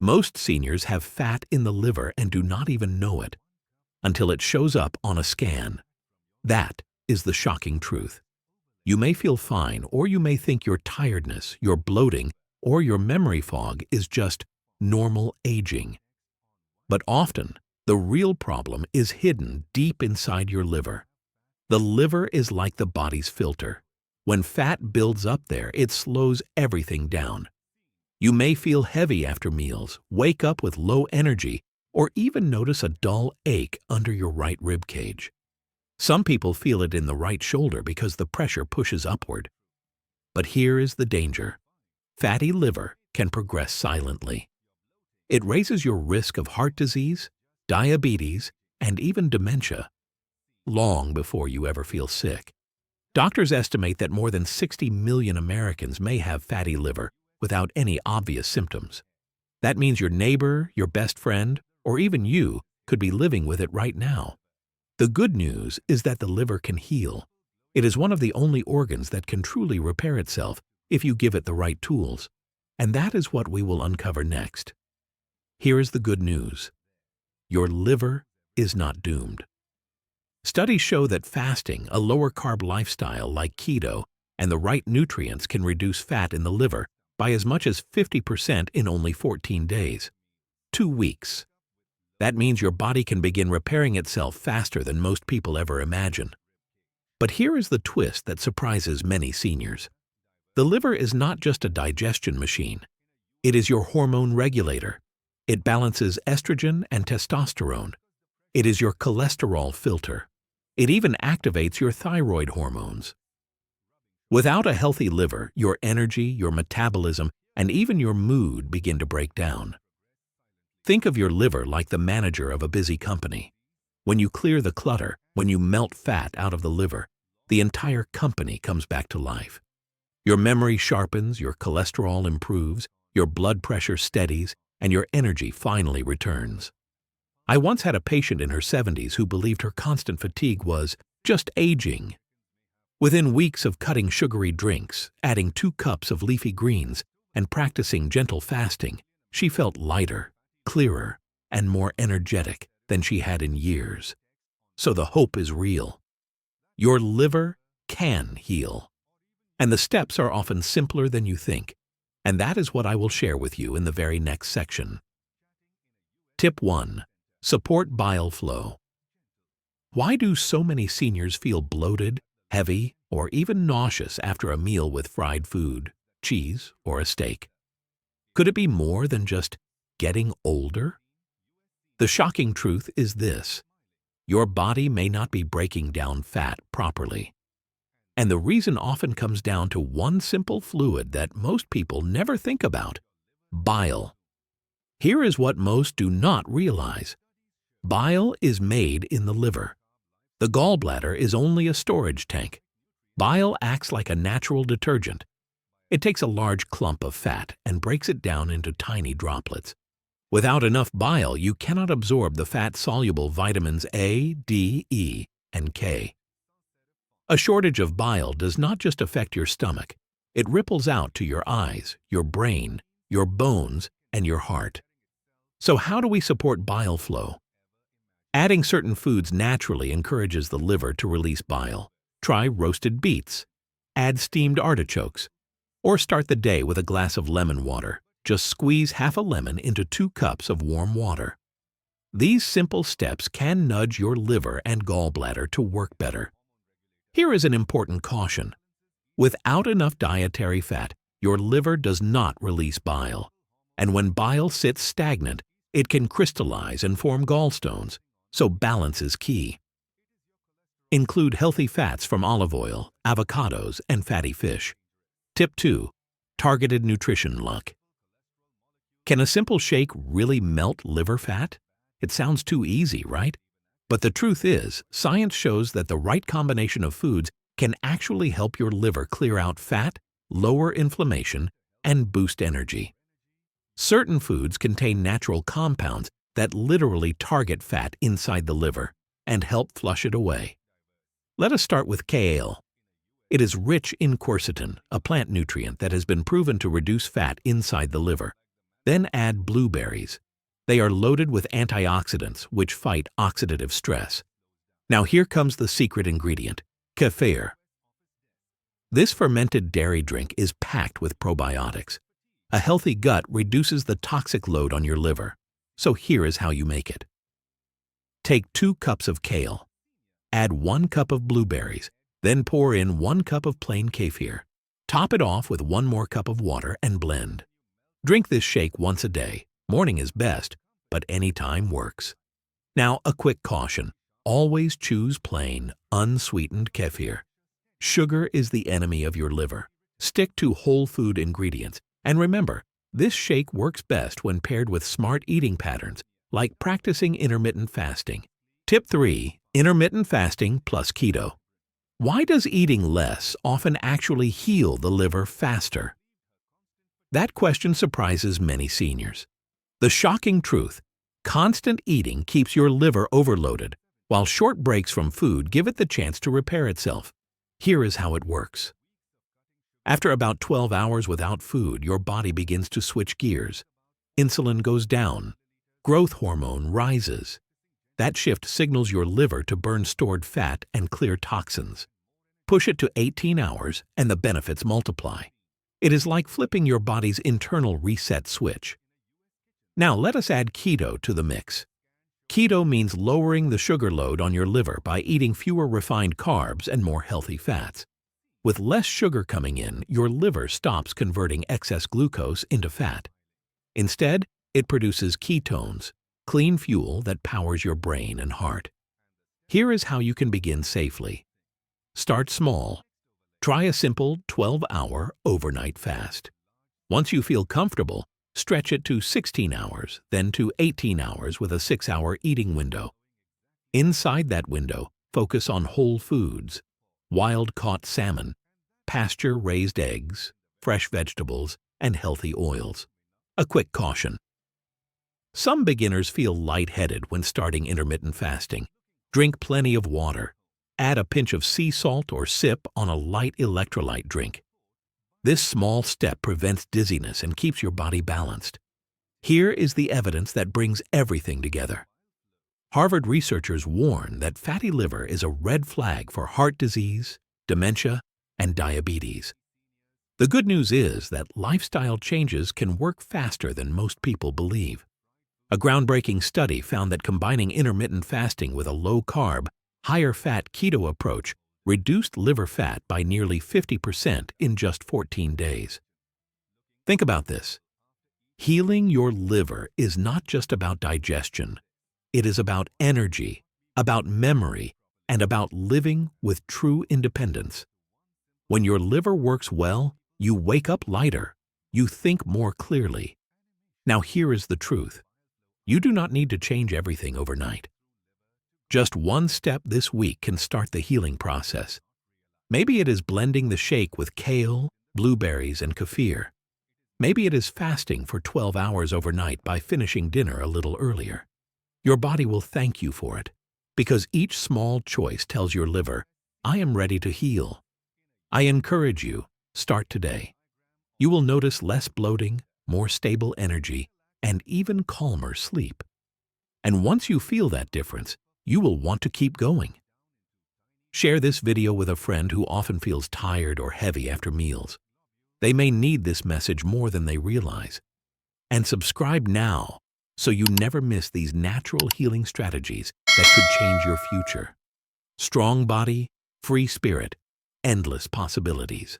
Most seniors have fat in the liver and do not even know it until it shows up on a scan. That is the shocking truth. You may feel fine, or you may think your tiredness, your bloating, or your memory fog is just normal aging. But often, the real problem is hidden deep inside your liver. The liver is like the body's filter. When fat builds up there, it slows everything down. You may feel heavy after meals, wake up with low energy, or even notice a dull ache under your right rib cage. Some people feel it in the right shoulder because the pressure pushes upward. But here is the danger. Fatty liver can progress silently. It raises your risk of heart disease, diabetes, and even dementia, long before you ever feel sick. Doctors estimate that more than 60 million Americans may have fatty liver without any obvious symptoms. That means your neighbor, your best friend, or even you could be living with it right now. The good news is that the liver can heal. It is one of the only organs that can truly repair itself if you give it the right tools. And that is what we will uncover next. Here is the good news. Your liver is not doomed. Studies show that fasting, a lower-carb lifestyle like keto, and the right nutrients can reduce fat in the liver by as much as 50% in only 14 days. 2 weeks. That means your body can begin repairing itself faster than most people ever imagine. But here is the twist that surprises many seniors. The liver is not just a digestion machine. It is your hormone regulator. It balances estrogen and testosterone. It is your cholesterol filter. It even activates your thyroid hormones. Without a healthy liver, your energy, your metabolism, and even your mood begin to break down. Think of your liver like the manager of a busy company. When you clear the clutter, when you melt fat out of the liver, the entire company comes back to life. Your memory sharpens, your cholesterol improves, your blood pressure steadies, and your energy finally returns. I once had a patient in her 70s who believed her constant fatigue was just aging. Within weeks of cutting sugary drinks, adding 2 cups of leafy greens, and practicing gentle fasting, she felt lighter, clearer, and more energetic than she had in years. So the hope is real. Your liver can heal. And the steps are often simpler than you think. And that is what I will share with you in the very next section. Tip 1. Support bile flow. Why do so many seniors feel bloated, heavy, or even nauseous after a meal with fried food, cheese, or a steak? Could it be more than just getting older? The shocking truth is this. Your body may not be breaking down fat properly. And the reason often comes down to one simple fluid that most people never think about: bile. Here is what most do not realize. Bile is made in the liver. The gallbladder is only a storage tank. Bile acts like a natural detergent. It takes a large clump of fat and breaks it down into tiny droplets. Without enough bile, you cannot absorb the fat-soluble vitamins A, D, E, and K. A shortage of bile does not just affect your stomach. It ripples out to your eyes, your brain, your bones, and your heart. So how do we support bile flow? Adding certain foods naturally encourages the liver to release bile. Try roasted beets, add steamed artichokes, or start the day with a glass of lemon water. Just squeeze half a lemon into 2 cups of warm water. These simple steps can nudge your liver and gallbladder to work better. Here is an important caution. Without enough dietary fat, your liver does not release bile. And when bile sits stagnant, it can crystallize and form gallstones, so balance is key. Include healthy fats from olive oil, avocados, and fatty fish. Tip 2. Targeted nutrition luck. Can a simple shake really melt liver fat? It sounds too easy, right? But the truth is, science shows that the right combination of foods can actually help your liver clear out fat, lower inflammation, and boost energy. Certain foods contain natural compounds that literally target fat inside the liver and help flush it away. Let us start with kale. It is rich in quercetin, a plant nutrient that has been proven to reduce fat inside the liver. Then add blueberries. They are loaded with antioxidants which fight oxidative stress. Now here comes the secret ingredient, kefir. This fermented dairy drink is packed with probiotics. A healthy gut reduces the toxic load on your liver. So here is how you make it. Take 2 cups of kale. Add 1 cup of blueberries. Then pour in 1 cup of plain kefir. Top it off with 1 more cup of water and blend. Drink this shake once a day. Morning is best, but any time works. Now a quick caution. Always choose plain, unsweetened kefir. Sugar is the enemy of your liver. Stick to whole food ingredients. And remember, this shake works best when paired with smart eating patterns, like practicing intermittent fasting. Tip 3. Intermittent fasting plus keto. Why does eating less often actually heal the liver faster? That question surprises many seniors. The shocking truth: constant eating keeps your liver overloaded, while short breaks from food give it the chance to repair itself. Here is how it works. After about 12 hours without food, your body begins to switch gears. Insulin goes down. Growth hormone rises. That shift signals your liver to burn stored fat and clear toxins. Push it to 18 hours and the benefits multiply. It is like flipping your body's internal reset switch. Now let us add keto to the mix. Keto means lowering the sugar load on your liver by eating fewer refined carbs and more healthy fats. With less sugar coming in, your liver stops converting excess glucose into fat. Instead, it produces ketones, clean fuel that powers your brain and heart. Here is how you can begin safely. Start small. Try a simple 12-hour overnight fast. Once you feel comfortable, stretch it to 16 hours, then to 18 hours with a 6-hour eating window. Inside that window, focus on whole foods, wild-caught salmon, pasture-raised eggs, fresh vegetables, and healthy oils. A quick caution. Some beginners feel lightheaded when starting intermittent fasting. Drink plenty of water. Add a pinch of sea salt or sip on a light electrolyte drink. This small step prevents dizziness and keeps your body balanced. Here is the evidence that brings everything together. Harvard researchers warn that fatty liver is a red flag for heart disease, dementia, and diabetes. The good news is that lifestyle changes can work faster than most people believe. A groundbreaking study found that combining intermittent fasting with a low-carb, higher-fat keto approach reduced liver fat by nearly 50% in just 14 days. Think about this. Healing your liver is not just about digestion. It is about energy, about memory, and about living with true independence. When your liver works well, you wake up lighter. You think more clearly. Now here is the truth. You do not need to change everything overnight. Just one step this week can start the healing process. Maybe it is blending the shake with kale, blueberries, and kefir. Maybe it is fasting for 12 hours overnight by finishing dinner a little earlier. Your body will thank you for it, because each small choice tells your liver, I am ready to heal. I encourage you, start today. You will notice less bloating, more stable energy, and even calmer sleep. And once you feel that difference, you will want to keep going. Share this video with a friend who often feels tired or heavy after meals. They may need this message more than they realize. And subscribe now so you never miss these natural healing strategies that could change your future. Strong body, free spirit, endless possibilities.